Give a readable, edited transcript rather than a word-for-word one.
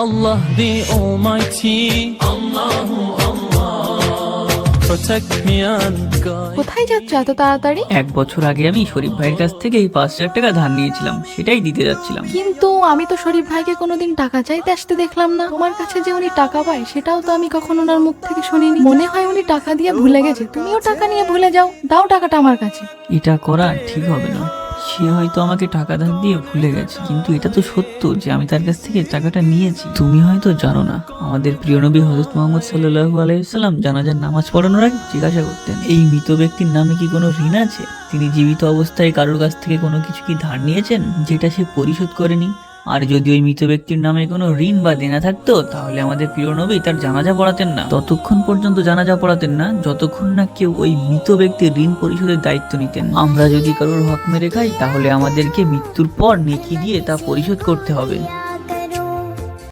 Allah the Almighty, Allahu Allah, protect me and guide. কোথায় যাচ্ছ এত তাড়াতাড়ি? 1 বছর আগে আমি শরীফ ভাইয়ের কাছ থেকে এই 5,000 টাকা ধার নিয়েছিলাম, সেটাই দিতে যাচ্ছিলাম। কিন্তু আমি তো শরীফ ভাইকে কোনোদিন টাকা চাইতে আসতে দেখলাম না। তোমার কাছে যে উনি টাকা পায় সেটাও তো আমি কখনো ওনার মুখ থেকে শুনিনি। মনে হয় উনি টাকা দিয়ে ভুলে গেছে। তুমিও টাকা নিয়ে ভুলে যাও, দাও টাকাটা আমার কাছে। এটা করা ঠিক হবে না। সে হয়তো আমাকে টাকা ধার দিয়ে ভুলে গেছে, কিন্তু এটা তো সত্য যে আমি তার কাছ থেকে টাকাটা নিয়েছি। তুমি হয়তো জানো না, আমাদের প্রিয় নবী হযরত মুহাম্মদ সাল্লাল্লাহু আলাইহি ওয়াসাল্লাম জানাজার নামাজ পড়ানোর আগে জিজ্ঞাসা করতেন, এই মৃত ব্যক্তির নামে কি কোনো ঋণ আছে? তিনি জীবিত অবস্থায় কারোর কাছ থেকে কোনো কিছু কি ধার নিয়েছেন যেটা সে পরিশোধ করেনি? আর যদি ওই মৃত ব্যক্তির নামে কোনো ঋণ বা দেনা থাকতো, তাহলে আমাদের প্রিয় নবী তার জানাজা পড়াতেন না। ততক্ষণ পর্যন্ত জানাজা পড়াতেন না যতক্ষণ না কেউ ওই মৃত ব্যক্তির ঋণ পরিশোধের দায়িত্ব নিতেন। আমরা যদি কারোর হক মেরে খাই, তাহলে আমাদেরকে মৃত্যুর পর নেকি দিয়ে তা পরিশোধ করতে হবে।